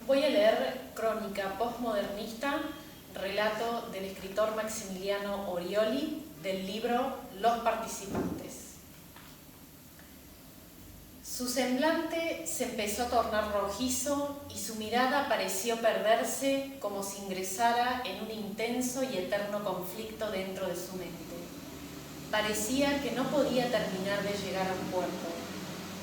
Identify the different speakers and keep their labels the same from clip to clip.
Speaker 1: Voy a leer Crónica postmodernista, relato del escritor Maximiliano Orioli, del libro Los participantes. Su semblante se empezó a tornar rojizo y su mirada pareció perderse como si ingresara en un intenso y eterno conflicto dentro de su mente. Parecía que no podía terminar de llegar a un puerto,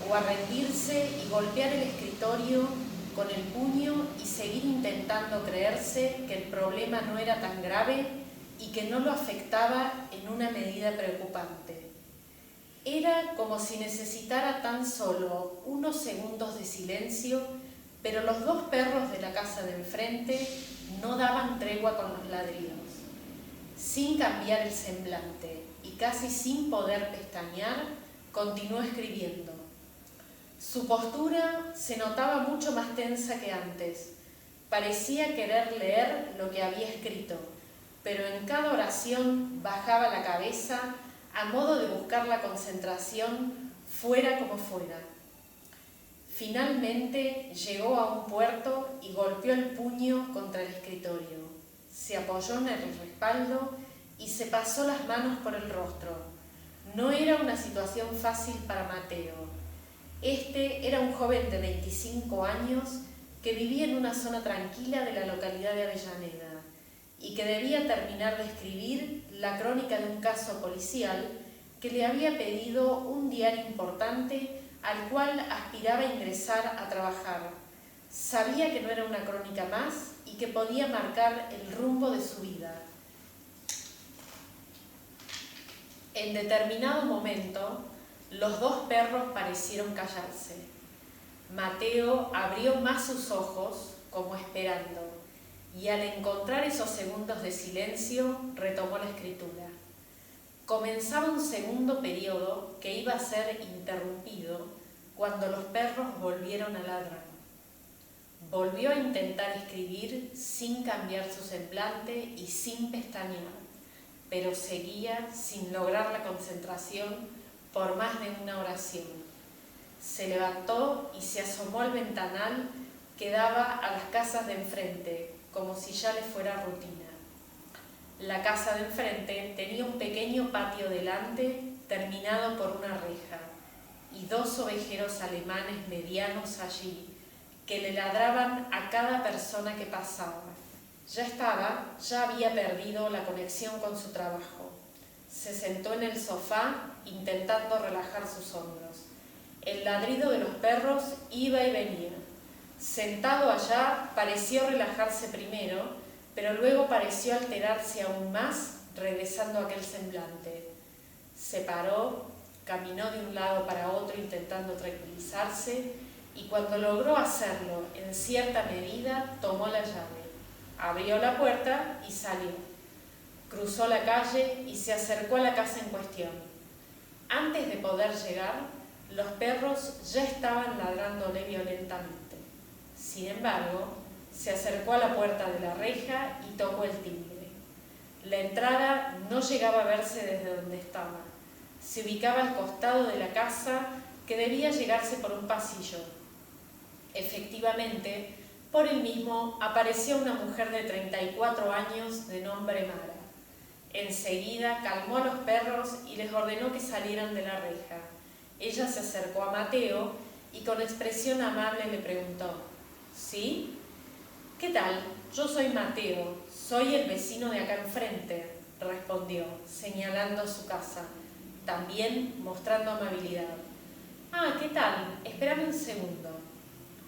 Speaker 1: o a rendirse y golpear el escritorio con el puño y seguir intentando creerse que el problema no era tan grave y que no lo afectaba en una medida preocupante. Era como si necesitara tan solo unos segundos de silencio, pero los dos perros de la casa de enfrente no daban tregua con los ladridos. Sin cambiar el semblante y casi sin poder pestañear, continuó escribiendo. Su postura se notaba mucho más tensa que antes. Parecía querer leer lo que había escrito, pero en cada oración bajaba la cabeza a modo de buscar la concentración fuera como fuera. Finalmente llegó a un puerto y golpeó el puño contra el escritorio. Se apoyó en el respaldo y se pasó las manos por el rostro. No era una situación fácil para Mateo. Este era un joven de 25 años que vivía en una zona tranquila de la localidad de Avellaneda y que debía terminar de escribir la crónica de un caso policial que le había pedido un diario importante al cual aspiraba a ingresar a trabajar. Sabía que no era una crónica más y que podía marcar el rumbo de su vida. En determinado momento, los dos perros parecieron callarse. Mateo abrió más sus ojos, como esperando, y al encontrar esos segundos de silencio, retomó la escritura. Comenzaba un segundo periodo que iba a ser interrumpido cuando los perros volvieron a ladrar. Volvió a intentar escribir sin cambiar su semblante y sin pestañear, pero seguía sin lograr la concentración por más de una oración. Se levantó y se asomó al ventanal que daba a las casas de enfrente, como si ya le fuera rutina. La casa de enfrente tenía un pequeño patio delante, terminado por una reja, y dos ovejeros alemanes medianos allí, que le ladraban a cada persona que pasaba. Ya había perdido la conexión con su trabajo. Se sentó en el sofá intentando relajar sus hombros. El ladrido de los perros iba y venía. Sentado allá pareció relajarse primero, pero luego pareció alterarse aún más, regresando a aquel semblante. Se paró, caminó de un lado para otro intentando tranquilizarse y cuando logró hacerlo en cierta medida tomó la llave, abrió la puerta y salió. Cruzó la calle y se acercó a la casa en cuestión. Antes de poder llegar, los perros ya estaban ladrándole violentamente. Sin embargo, se acercó a la puerta de la reja y tocó el timbre. La entrada no llegaba a verse desde donde estaba. Se ubicaba al costado de la casa que debía llegarse por un pasillo. Efectivamente, por el mismo apareció una mujer de 34 años de nombre Mara. Enseguida calmó a los perros y les ordenó que salieran de la reja. Ella se acercó a Mateo y con expresión amable le preguntó: ¿Sí? ¿Qué tal? Yo soy Mateo, soy el vecino de acá enfrente, respondió, señalando su casa, también mostrando amabilidad. Ah, ¿qué tal? Espérame un segundo.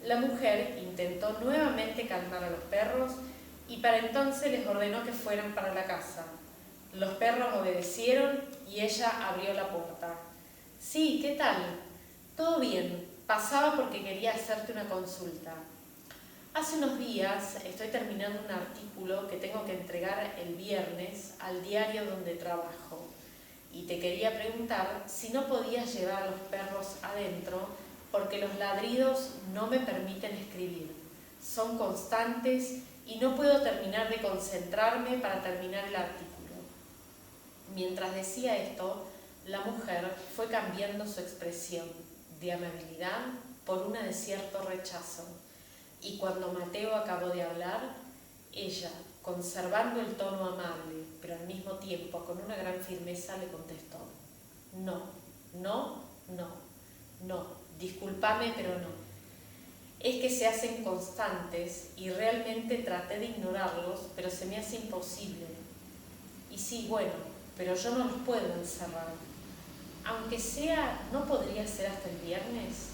Speaker 1: La mujer intentó nuevamente calmar a los perros y para entonces les ordenó que fueran para la casa. Los perros obedecieron y ella abrió la puerta. Sí, ¿qué tal? Todo bien, pasaba porque quería hacerte una consulta. Hace unos días estoy terminando un artículo que tengo que entregar el viernes al diario donde trabajo y te quería preguntar si no podías llevar a los perros adentro porque los ladridos no me permiten escribir. Son constantes y no puedo terminar de concentrarme para terminar el artículo. Mientras decía esto, la mujer fue cambiando su expresión de amabilidad por una de cierto rechazo. Y cuando Mateo acabó de hablar, ella, conservando el tono amable, pero al mismo tiempo con una gran firmeza, le contestó: no, no, no, no, discúlpame, pero no. Es que se hacen constantes y realmente traté de ignorarlos, pero se me hace imposible. Y sí, bueno, pero yo no los puedo encerrar. Aunque sea, ¿no podría ser hasta el viernes?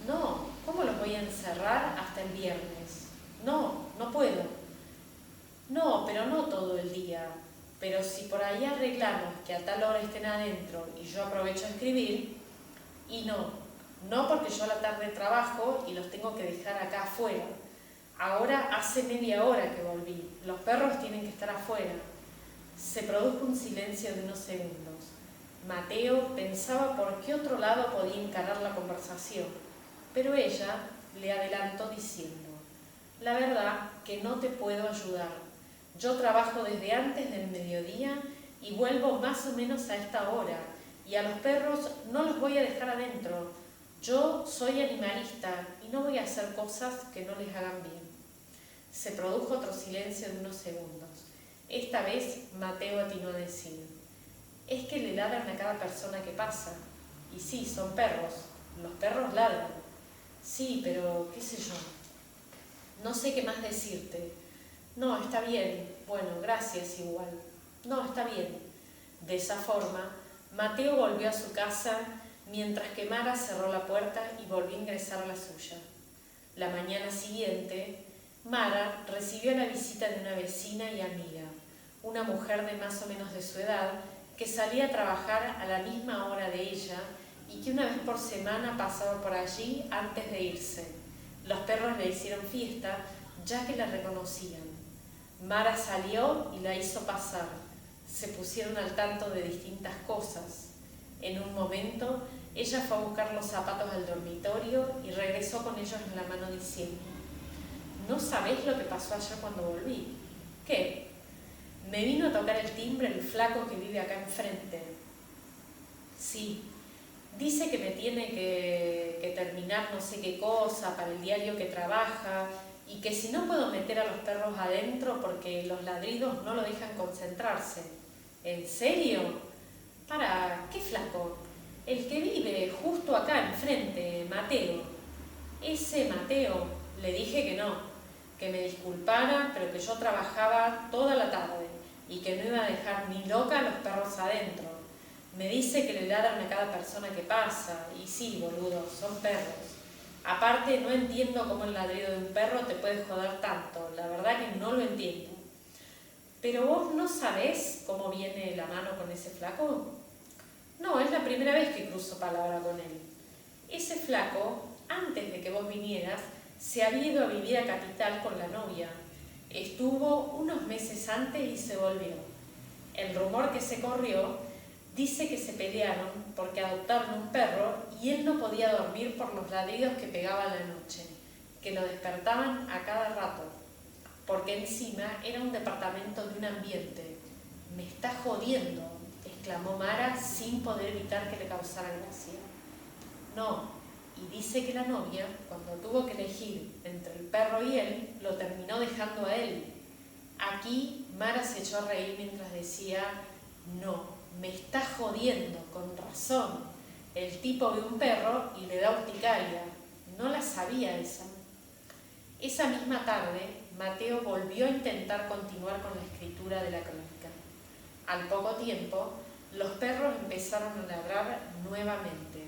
Speaker 1: No, ¿cómo los voy a encerrar hasta el viernes? No, no puedo. No, pero no todo el día. Pero si por ahí arreglamos que a tal hora estén adentro y yo aprovecho a escribir, y no porque yo a la tarde trabajo y los tengo que dejar acá afuera. Ahora hace media hora que volví, los perros tienen que estar afuera. Se produjo un silencio de unos segundos. Mateo pensaba por qué otro lado podía encarar la conversación, pero ella le adelantó diciendo: la verdad que no te puedo ayudar. Yo trabajo desde antes del mediodía y vuelvo más o menos a esta hora, y a los perros no los voy a dejar adentro. Yo soy animalista y no voy a hacer cosas que no les hagan bien. Se produjo otro silencio de unos segundos. Esta vez Mateo atinó a decir: es que le ladran a cada persona que pasa. Y sí, son perros. Los perros ladran. Sí, pero qué sé yo. No sé qué más decirte. No, está bien. Bueno, gracias igual. No, está bien. De esa forma, Mateo volvió a su casa, mientras que Mara cerró la puerta y volvió a ingresar a la suya. La mañana siguiente, Mara recibió la visita de una vecina y amiga, una mujer de más o menos de su edad, que salía a trabajar a la misma hora de ella y que una vez por semana pasaba por allí antes de irse. Los perros le hicieron fiesta, ya que la reconocían. Mara salió y la hizo pasar. Se pusieron al tanto de distintas cosas. En un momento, ella fue a buscar los zapatos al dormitorio y regresó con ellos en la mano diciendo: ¿no sabés lo que pasó ayer cuando volví? ¿Qué? Me vino a tocar el timbre el flaco que vive acá enfrente. Sí, dice que me tiene que terminar no sé qué cosa para el diario que trabaja y que si no puedo meter a los perros adentro porque los ladridos no lo dejan concentrarse. ¿En serio? ¿Qué flaco? El que vive justo acá enfrente, Mateo. Ese Mateo. Le dije que no, que me disculpara, pero que yo trabajaba toda la tarde y que no iba a dejar ni loca a los perros adentro. Me dice que le ladran a cada persona que pasa, y sí, boludo, son perros. Aparte, no entiendo cómo el ladrido de un perro te puede joder tanto, la verdad que no lo entiendo. ¿Pero vos no sabés cómo viene la mano con ese flaco? No, es la primera vez que cruzo palabra con él. Ese flaco, antes de que vos vinieras, se había ido a vivir a Capital con la novia. Estuvo unos meses antes y se volvió. El rumor que se corrió dice que se pelearon porque adoptaron un perro y él no podía dormir por los ladridos que pegaba a la noche, que lo despertaban a cada rato, porque encima era un departamento de un ambiente. «Me está jodiendo», exclamó Mara sin poder evitar que le causara gracia. No, y dice que la novia, cuando tuvo que elegir entre el perro y él, lo terminó dejando a él. Aquí Mara se echó a reír mientras decía: no, me está jodiendo, con razón. El tipo ve un perro y le da urticaria. No la sabía esa. Esa misma tarde, Mateo volvió a intentar continuar con la escritura de la crónica. Al poco tiempo, los perros empezaron a ladrar nuevamente.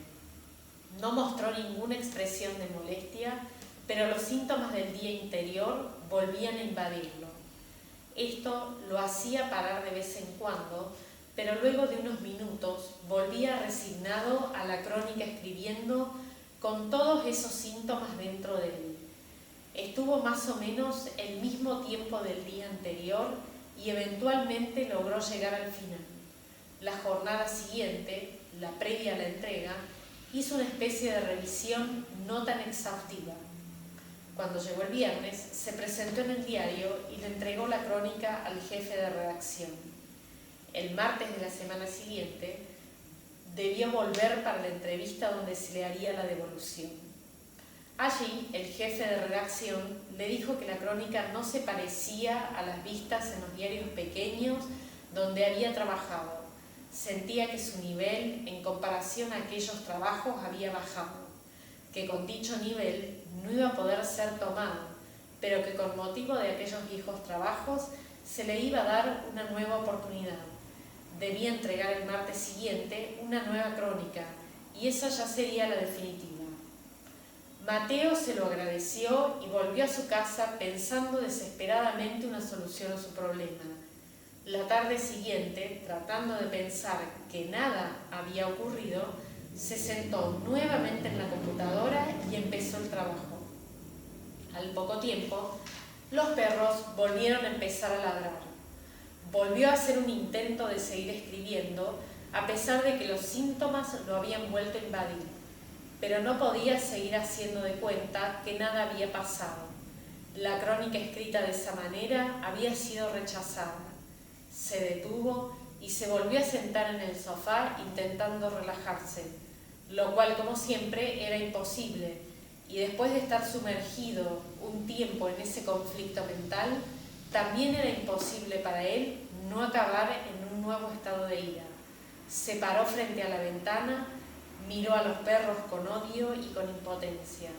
Speaker 1: No mostró ninguna expresión de molestia, pero los síntomas del día interior volvían a invadirlo. Esto lo hacía parar de vez en cuando, pero luego de unos minutos volvía resignado a la crónica escribiendo con todos esos síntomas dentro de él. Estuvo más o menos el mismo tiempo del día anterior y eventualmente logró llegar al final. La jornada siguiente, la previa a la entrega, hizo una especie de revisión no tan exhaustiva. Cuando llegó el viernes, se presentó en el diario y le entregó la crónica al jefe de redacción. El martes de la semana siguiente, debió volver para la entrevista donde se le haría la devolución. Allí, el jefe de redacción le dijo que la crónica no se parecía a las vistas en los diarios pequeños donde había trabajado. Sentía que su nivel, en comparación a aquellos trabajos, había bajado, que con dicho nivel no iba a poder ser tomado, pero que con motivo de aquellos viejos trabajos se le iba a dar una nueva oportunidad. Debía entregar el martes siguiente una nueva crónica, y esa ya sería la definitiva. Mateo se lo agradeció y volvió a su casa pensando desesperadamente una solución a su problema. La tarde siguiente, tratando de pensar que nada había ocurrido, se sentó nuevamente en la computadora y empezó el trabajo. Al poco tiempo, los perros volvieron a empezar a ladrar. Volvió a hacer un intento de seguir escribiendo, a pesar de que los síntomas lo habían vuelto a invadir, pero no podía seguir haciendo de cuenta que nada había pasado. La crónica escrita de esa manera había sido rechazada. Se detuvo y se volvió a sentar en el sofá intentando relajarse, lo cual, como siempre, era imposible, y después de estar sumergido un tiempo en ese conflicto mental, también era imposible para él no acabar en un nuevo estado de ira. Se paró frente a la ventana, miró a los perros con odio y con impotencia.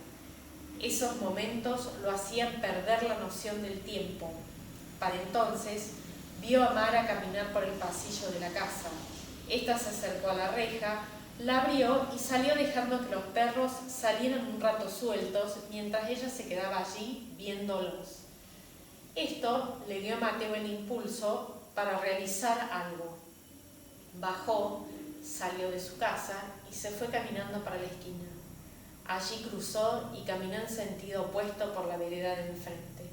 Speaker 1: Esos momentos lo hacían perder la noción del tiempo. Para entonces, vio a Mara caminar por el pasillo de la casa. Esta se acercó a la reja, la abrió y salió dejando que los perros salieran un rato sueltos mientras ella se quedaba allí viéndolos. Esto le dio a Mateo el impulso para realizar algo. Bajó, salió de su casa y se fue caminando para la esquina. Allí cruzó y caminó en sentido opuesto por la vereda de enfrente.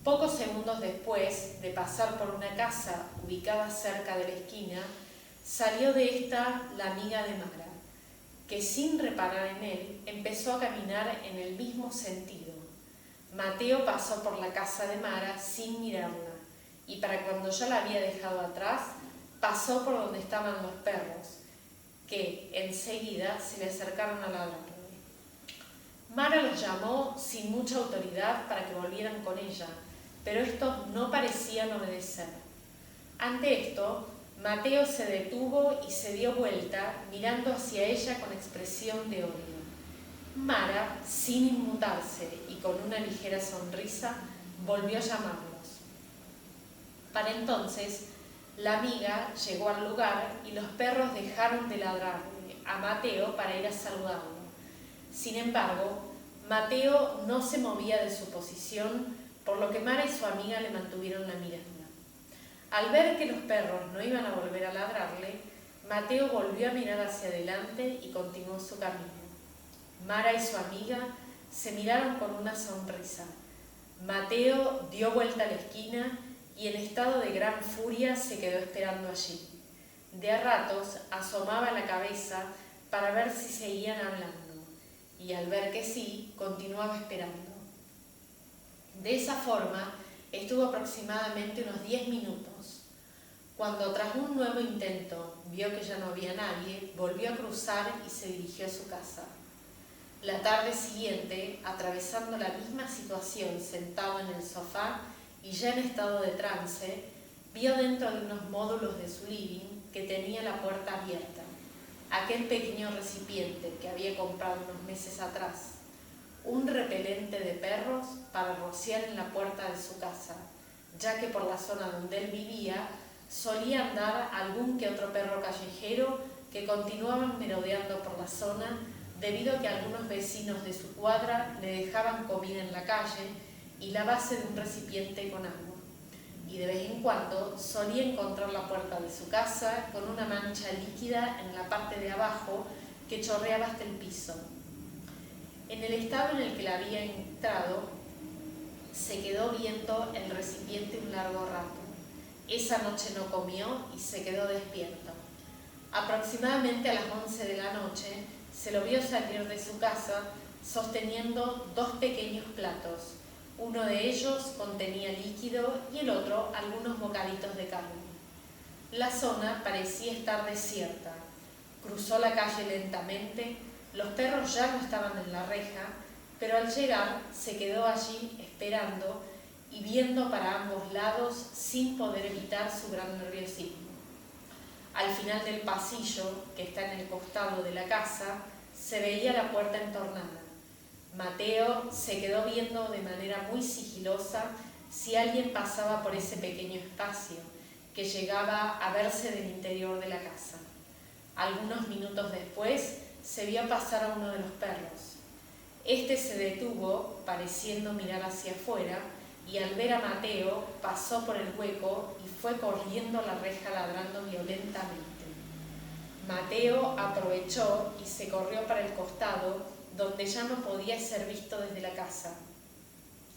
Speaker 1: Pocos segundos después de pasar por una casa ubicada cerca de la esquina, salió de esta la amiga de Mara, que sin reparar en él empezó a caminar en el mismo sentido. Mateo pasó por la casa de Mara sin mirarla, y para cuando ya la había dejado atrás, pasó por donde estaban los perros, que enseguida se le acercaron a ladrarle. Mara los llamó sin mucha autoridad para que volvieran con ella, pero estos no parecían obedecer. Ante esto, Mateo se detuvo y se dio vuelta, mirando hacia ella con expresión de odio. Mara, sin inmutarse y con una ligera sonrisa, volvió a llamarlos. Para entonces, la amiga llegó al lugar y los perros dejaron de ladrarle a Mateo para ir a saludarlo. Sin embargo, Mateo no se movía de su posición, por lo que Mara y su amiga le mantuvieron la mirada. Al ver que los perros no iban a volver a ladrarle, Mateo volvió a mirar hacia adelante y continuó su camino. Mara y su amiga se miraron con una sonrisa. Mateo dio vuelta a la esquina y en estado de gran furia se quedó esperando allí. De a ratos asomaba la cabeza para ver si seguían hablando, y al ver que sí, continuaba esperando. De esa forma, estuvo aproximadamente unos 10 minutos. Cuando tras un nuevo intento vio que ya no había nadie, volvió a cruzar y se dirigió a su casa. La tarde siguiente, atravesando la misma situación sentado en el sofá y ya en estado de trance, vio dentro de unos módulos de su living que tenía la puerta abierta, aquel pequeño recipiente que había comprado unos meses atrás, un repelente de perros para rociar en la puerta de su casa, ya que por la zona donde él vivía solía andar algún que otro perro callejero que continuaban merodeando por la zona debido a que algunos vecinos de su cuadra le dejaban comida en la calle y la base de un recipiente con agua. Y de vez en cuando solía encontrar la puerta de su casa con una mancha líquida en la parte de abajo que chorreaba hasta el piso. En el estado en el que la había entrado, se quedó viendo el recipiente un largo rato. Esa noche no comió y se quedó despierto. Aproximadamente a las 11 de la noche, se lo vio salir de su casa sosteniendo dos pequeños platos. Uno de ellos contenía líquido y el otro algunos bocaditos de carne. La zona parecía estar desierta. Cruzó la calle lentamente, los perros ya no estaban en la reja, pero al llegar se quedó allí esperando y viendo para ambos lados sin poder evitar su gran nerviosismo. Al final del pasillo, que está en el costado de la casa, se veía la puerta entornada. Mateo se quedó viendo de manera muy sigilosa si alguien pasaba por ese pequeño espacio, que llegaba a verse del interior de la casa. Algunos minutos después se vio pasar a uno de los perros. Este se detuvo, pareciendo mirar hacia afuera, y al ver a Mateo pasó por el hueco y fue corriendo a la reja ladrando violentamente. Mateo aprovechó y se corrió para el costado, donde ya no podía ser visto desde la casa.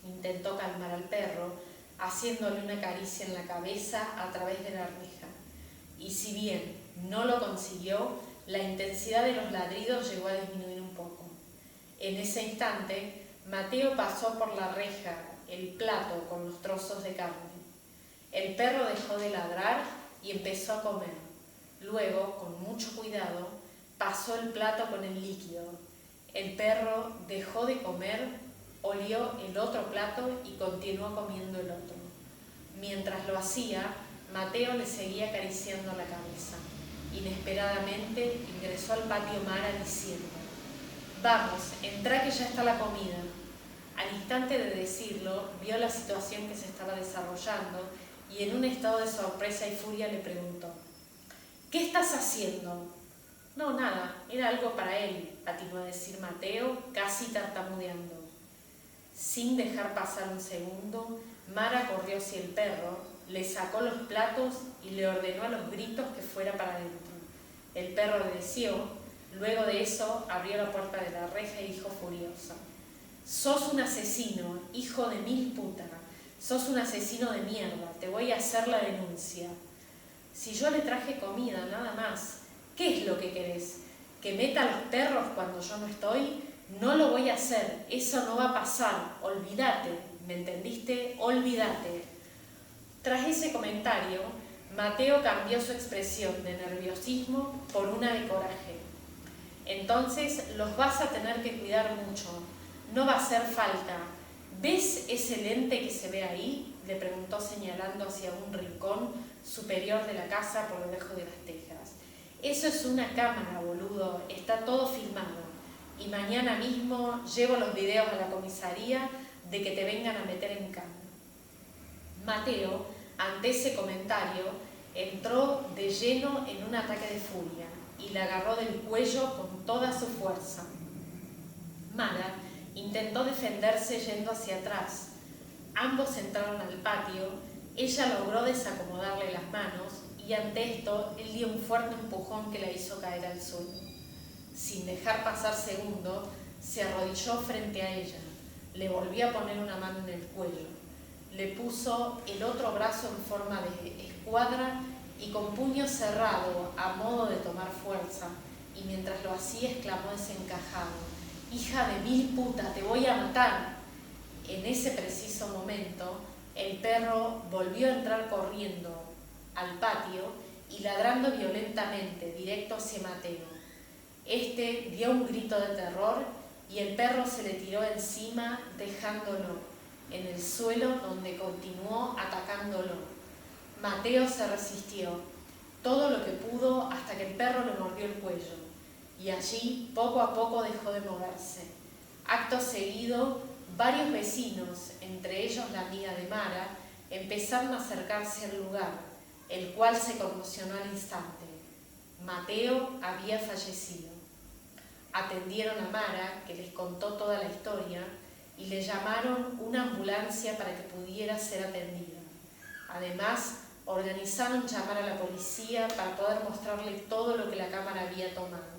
Speaker 1: Intentó calmar al perro, haciéndole una caricia en la cabeza a través de la reja. Y si bien no lo consiguió, la intensidad de los ladridos llegó a disminuir un poco. En ese instante, Mateo pasó por la reja el plato con los trozos de carne. El perro dejó de ladrar y empezó a comer. Luego, con mucho cuidado, pasó el plato con el líquido. El perro dejó de comer, olió el otro plato y continuó comiendo el otro. Mientras lo hacía, Mateo le seguía acariciando la cabeza. Inesperadamente ingresó al patio Mara diciendo: «Vamos, entrá que ya está la comida». Al instante de decirlo, vio la situación que se estaba desarrollando y en un estado de sorpresa y furia le preguntó: «¿Qué estás haciendo?». «No, nada, era algo para él», atinó a decir Mateo, casi tartamudeando. Sin dejar pasar un segundo, Mara corrió hacia el perro, le sacó los platos y le ordenó a los gritos que fuera para adentro. El perro obedeció. Luego de eso abrió la puerta de la reja y dijo furiosa: «Sos un asesino, hijo de mil puta. Sos un asesino de mierda, te voy a hacer la denuncia». «Si yo le traje comida, nada más. ¿Qué es lo que querés? ¿Que meta a los perros cuando yo no estoy? No lo voy a hacer, eso no va a pasar, olvídate, ¿me entendiste? Olvídate». Tras ese comentario, Mateo cambió su expresión de nerviosismo por una de coraje. «Entonces los vas a tener que cuidar mucho, no va a hacer falta. ¿Ves ese lente que se ve ahí?», le preguntó señalando hacia un rincón superior de la casa por debajo de las tejas. «Eso es una cámara, boludo, está todo filmado. Y mañana mismo llevo los videos a la comisaría de que te vengan a meter en cama». Mateo, ante ese comentario, entró de lleno en un ataque de furia y la agarró del cuello con toda su fuerza. Mara intentó defenderse yendo hacia atrás. Ambos entraron al patio, ella logró desacomodarle las manos y ante esto él dio un fuerte empujón que la hizo caer al suelo. Sin dejar pasar segundo, se arrodilló frente a ella, le volvió a poner una mano en el cuello, le puso el otro brazo en forma de escuadra y con puño cerrado a modo de tomar fuerza, y mientras lo hacía exclamó desencajado: «Hija de mil puta, te voy a matar». En ese preciso momento, el perro volvió a entrar corriendo al patio y ladrando violentamente directo hacia Mateo. Este dio un grito de terror y el perro se le tiró encima dejándolo en el suelo, donde continuó atacándolo. Mateo se resistió todo lo que pudo hasta que el perro le mordió el cuello y allí poco a poco dejó de moverse. Acto seguido, varios vecinos, entre ellos la amiga de Mara, empezaron a acercarse al lugar, el cual se conmocionó al instante. Mateo había fallecido. Atendieron a Mara, que les contó toda la historia, y le llamaron una ambulancia para que pudiera ser atendida. Además, organizaron llamar a la policía para poder mostrarle todo lo que la cámara había tomado.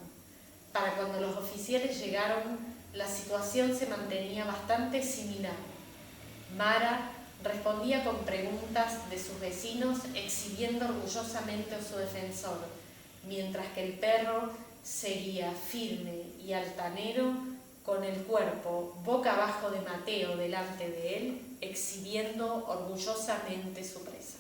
Speaker 1: Para cuando los oficiales llegaron, la situación se mantenía bastante similar. Mara respondía con preguntas de sus vecinos, exhibiendo orgullosamente a su defensor, mientras que el perro seguía firme y altanero, con el cuerpo boca abajo de Mateo delante de él, exhibiendo orgullosamente su presa.